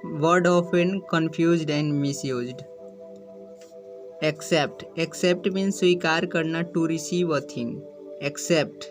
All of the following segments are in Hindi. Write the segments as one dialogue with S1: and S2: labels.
S1: word often confused and misused. Accept. Accept means स्वीकार करना, to receive a thing. Accept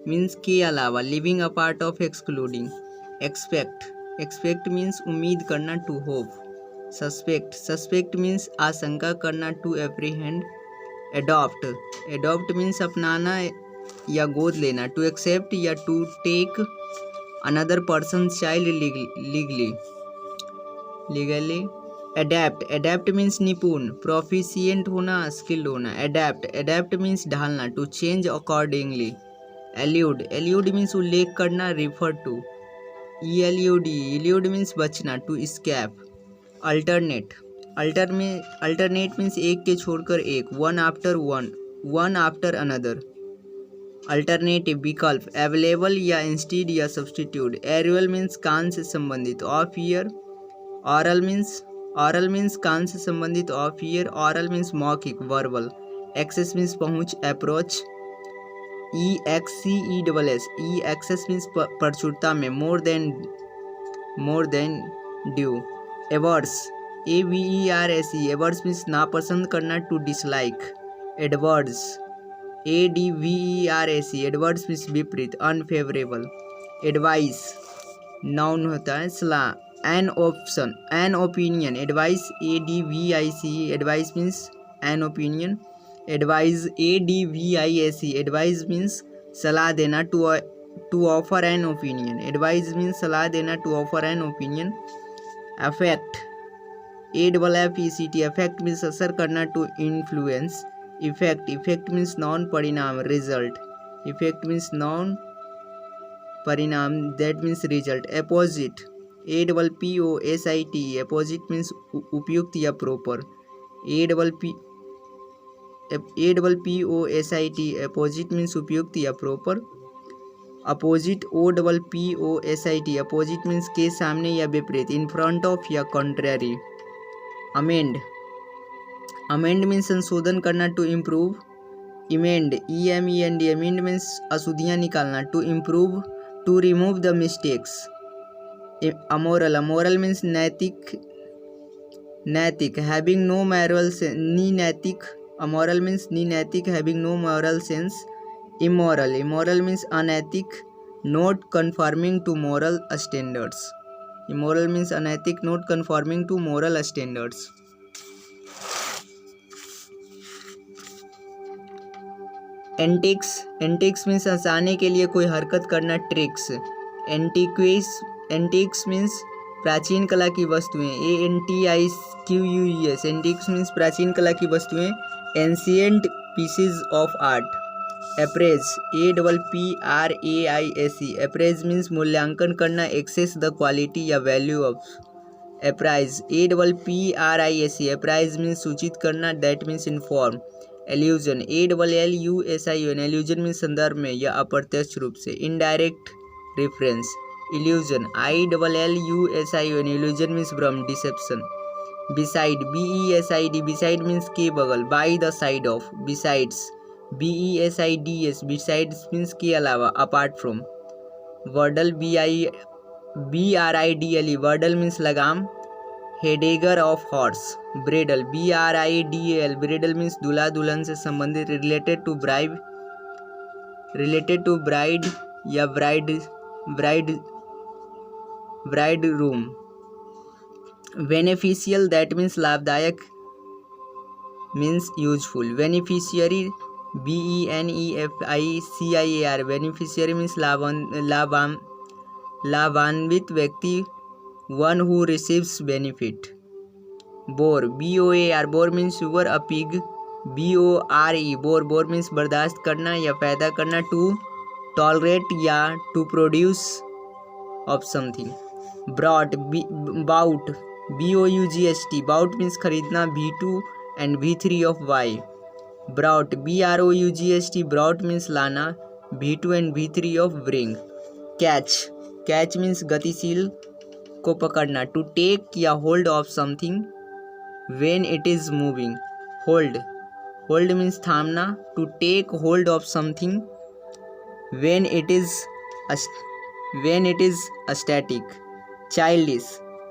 S1: means के अलावा, living a part of, excluding. Expect. Expect means उम्मीद करना, to hope. Suspect. Suspect means आशंका करना, to apprehend. Adopt. Adopt means अपनाना या गोद लेना, to accept या to take another person's child legally. Adapt. Adapt means निपुण, proficient होना, skilled होना. Adapt. Adapt means ढालना, to change accordingly. Elude. Elude means उल्लेख करना, refer to. Elude. Elude means बचना, to escape. Alternate. Alternate means एक के छोड़कर एक, one after one, one after another. Alternative विकल्प, अवेलेबल या इंस्टीड या सब्सटीट्यूट. एरुअल मीन्स कान से संबंधित, ऑफ ईयर. ऑरल मीन्स कान से संबंधित, ऑफ ईयर. ऑरल मीन्स मौखिक, वर्बल. एक्सेस मीन्स पहुंच, approach. EXCESS. E access means प्रचुरता में, more than due. Averse. AVERSE. Averse means नापसंद करना, to dislike. Adverse. ADVERSE. Adverse means विपरीत, अनफेवरेबल. एडवाइस नाउन होता है, सलाह. An option, an opinion. Advice ADVICE. Advice means an opinion. Advise ADVISE. Advice means सलाह देना, to offer an opinion. Advice means सलाह देना, to offer an opinion. Affect AFFECT. Affect means असर करना, to influence. Effect means noun, परिणाम, रिजल्ट. इफेक्ट मीन्स नॉन, परिणाम, that means result. Apposite APPOSIT. Apposite means उपयुक्त या प्रॉपर. APPOSIT. अपोजिट मीन्स उपयुक्त या proper. Opposite OPPOSIT. Opposite means के सामने या विपरीत, इन फ्रंट ऑफ या कॉन्ट्ररी. अमेंड. अमेंड मीन्स संशोधन करना, to improve. Emend EMEND. Amend means अशुद्धियाँ निकालना, to improve, to remove the mistakes. Amoral. Amoral means नैतिक, हैविंग नो मॉरल सेंस. नैतिक. अमोरल मीन्स नैतिक, having no moral sense. Immoral. Immoral means अनैतिक, not conforming to moral standards. Immoral means अनैतिक, not conforming to moral standards. Antics means हंसाने के लिए कोई हरकत करना, ट्रिक्स. एंटिक्स मीन्स प्राचीन कला की वस्तुएं. ANTIQUES. एंटिक्स मीन्स प्राचीन कला की वस्तुएं, ancient pieces of art. Appraise APPRAISE. Appraise means मूल्यांकन करना, एक्सेस द क्वालिटी या value of. Apprise APPRISE. Apprise means सूचित करना, that means inform. Allusion ALLUSION. Allusion means संदर्भ में या अप्रत्यक्ष रूप से, indirect reference. Illusion ILLUSION. Illusion means भ्रम, deception. Beside BESID. Beside means के बगल, by the side of. Besides BESIDS. Besides means के अलावा, apart from. Bridle BRIDLE. Bridle means लगाम. हेडेगर of horse. Bridal BRIDAL. Bridal means दूल्हा दुल्हन से संबंधित, रिलेटेड टू ब्राइड या bridegroom. Beneficial, that means लाभदायक, means useful. Beneficiary BENEFICIAR. Beneficiary means लाभान्वित व्यक्ति, one who receives benefit. Boar BOAR. Boar means सुअर, a pig. BORE. Bore means बर्दाश्त करना या पैदा करना, टू टॉलरेट या to produce of something. Brought bought BOUGHT. Bought means खरीदना, V2 and V3 of Y. Brought BROUGHT. Brought means लाना, V2 and V3 of bring. Catch means गतिशील को पकड़ना, टू टेक या hold of something when it is moving. Hold means थामना, to take hold of something when it is static.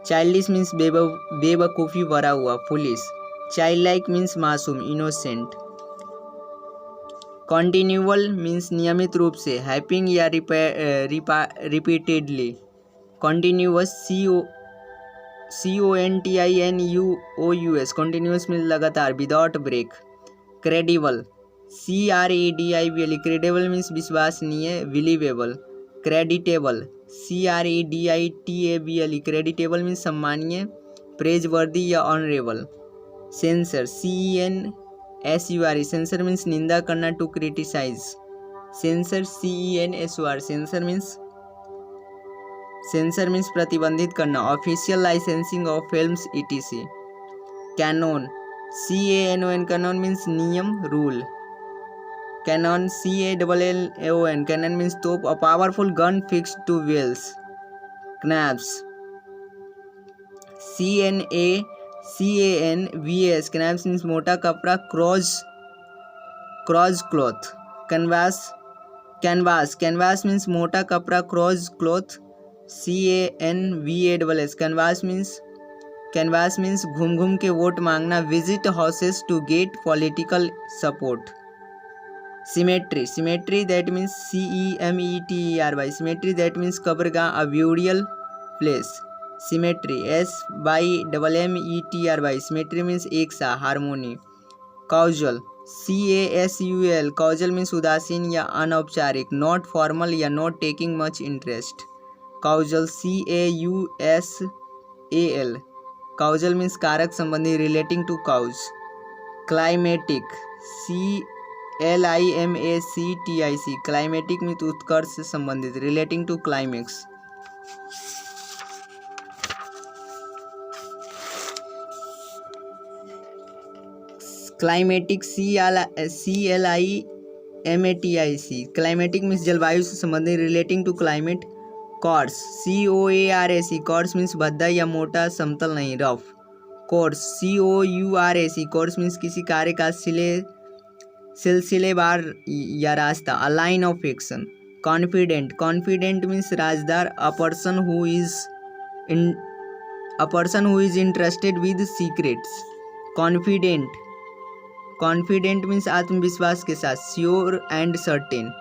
S1: Childish means बेवकूफ़ी भरा हुआ, फुलिश। चाइल्ड लाइक मीन्स मासूम, इनोसेंट। कॉन्टिन्यूअल मीन्स नियमित रूप से, हैपिंग या repeatedly. Continuous CONTINUOUS, continuous means लगातार, without break. Credible CREDIBLE, credible means विश्वसनीय, believable. Creditable CREDITABLE, creditable means सम्मानीय, प्रेजवर्दी या honourable. Censure CENSUR, sensor means निंदा करना, to criticise. Censor CENSUR, sensor means प्रतिबंधित करना, official licensing of films ETC। Canon CANON, canon means नियम, rule. Cannon CANNON, cannon means तोप, a powerful gun fixed to wheels. क्नैप्स CNACANVAS, क्नैप्स मीन्स मोटा कपड़ा, क्रॉस क्लॉथ। कैनवास मीन्स मोटा कपड़ा, coarse cloth. CANVAS, canvass means घूम घूम के वोट मांगना, visit houses to get political support. Cemetery that means CEMETRY, cemetery that means कब्रगाह, a burial place. Symmetry SYMMETRY, symmetry means एक सा, harmony. Casual CASUL, casual means उदासीन या अनौपचारिक, नॉट फॉर्मल या not taking much interest. Causal CAUSAL, causal means कारक संबंधी, relating to cause. Climactic CLIMACTIC, climactic means उत्कर्ष से संबंधित, relating to climax. Climatic CLIMATIC, climatic means जलवायु से संबंधित, relating to climate. Coarse COARAC, coarse means भद्दा या मोटा, समतल नहीं, rough. Course COURAC, course means किसी कार्य का सिलसिलेवार या रास्ता, a line of action. Confidant means राजदार, a person who is interested with secrets. Confident means आत्मविश्वास के साथ, sure and certain.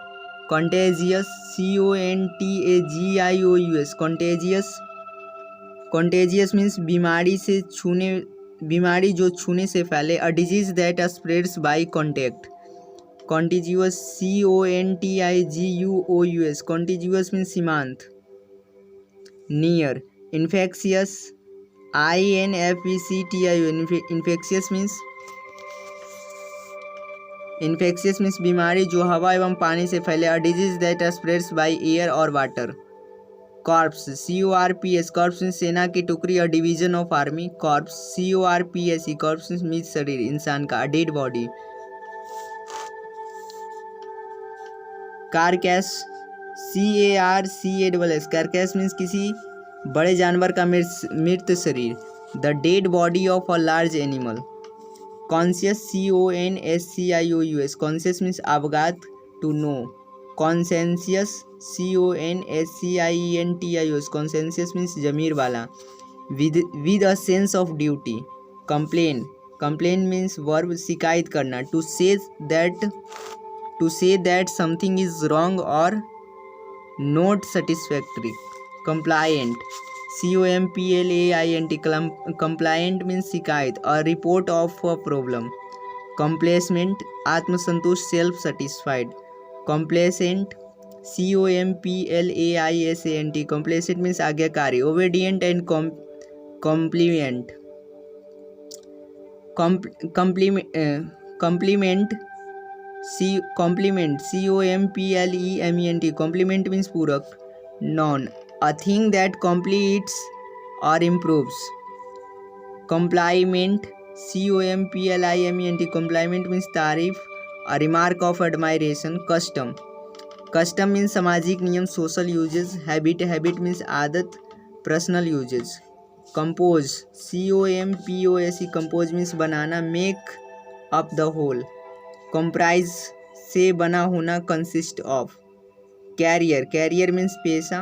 S1: Contagious CONTAGIOUS, contagious means बीमारी जो छूने से फैले, a disease that spreads by contact. Contiguous CONTIGUOUS, contiguous means सीमांत। Near infectious INFECTIOUS, infectious means बीमारी जो हवा एवं पानी से फैले, a disease that spreads by air और water. Corps CORPS, corps means सेना की टुकड़ी, a division of army. Corpse CORPS, corps means मृत शरीर, इंसान का, dead body. Carcass CARCASS, carcass means किसी बड़े जानवर का मृत शरीर, the dead body of a large animal. Conscious CONSCIOUS, conscious means अवगात, to know. Conscientious CONSCIENTIOUS, conscientious means जमीर वाला, with a sense of duty. Complain means verb, शिकायत करना, to say that something is wrong और not satisfactory. Compliant COMPLAINT, complaint means शिकायत, a report of a problem. Complacent आत्मसंतुष्ट, self satisfied. Complaisant COMPLAISANT, complaisant means आज्ञाकारी, obedient and compliment. Complement COMPLEMENT, complement means पूरक, noun, a thing that completes or improves. Compliment COMPLIMENT, compliment means तारीफ, a remark of admiration. Custom means सामाजिक नियम, social uses. Habit means आदत, personal uses. Compose COMPOSE, compose means banana, make up the whole. Comprise से बना होना, consist of. Career means पेशा,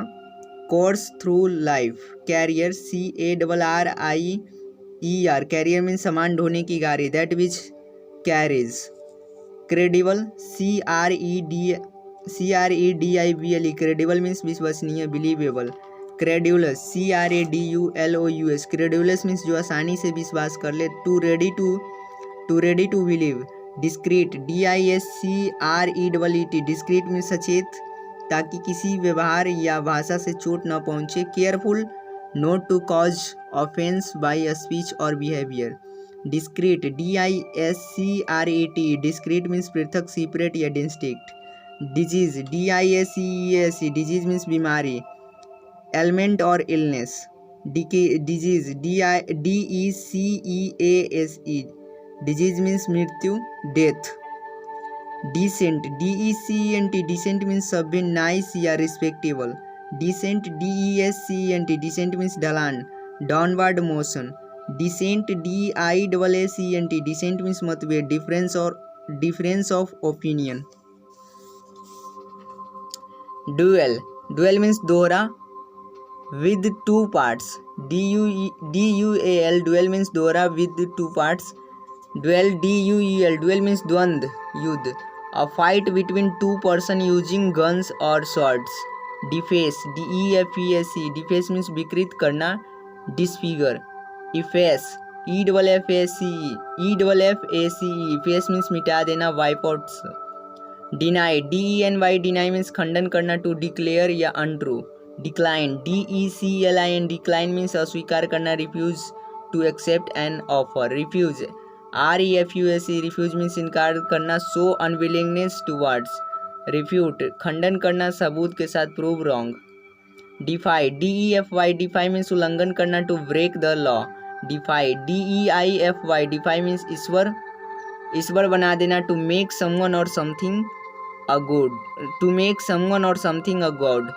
S1: course through life. Carrier CARRIER, carrier means सामान ढोने की गाड़ी, that which carries. Credible CREDIBLE, credible means विश्वसनीय, believable. Credulous CRADULOUS, credulous means जो आसानी से विश्वास कर ले। Too ready to believe. Discreet DISCREET, discreet means सचेत, ताकि किसी व्यवहार या भाषा से चोट न पहुंचे। Careful not to cause offence by a speech और behaviour. Discrete DISCRET, discrete means पृथक, सीपरेट या distinct. Disease DISEASE, disease means बीमारी, एलमेंट और illness. Decease DECEASE, decease means मृत्यु, death. Decent DECENT, decent means सभ्य, नाइस या respectable. Descent DESCENT, descent means ढलान, downward motion. Dissent DIAACENT, dissent means मतभेद, difference of opinion. Dual means दोहरा with two parts. DUAL, dual means दोहरा with two parts. Duel means द्वंद्व, युद्ध। A fight between two person using guns और swords. Deface DEFACE, deface means विकृत करना, disfigure. Efface EFFACE, efface means मिटा देना, wipe out. Deny DENY, deny means खंडन करना, टू डिक्लेयर या untrue. Decline DECLIN, decline means अस्वीकार करना, refuse to accept an offer. Refuse REFUSE, refuse means इनकार करना, शो अनविलिंगनेस टूवर्ड्स। रिफ्यूट खंडन करना, सबूत के साथ, prove wrong. Defy DEFY, defy means उल्लंघन करना, to break the law. Deify DEIFY, deify means ईश्वर बना देना, टू मेक समवन और समथिंग अ गॉड।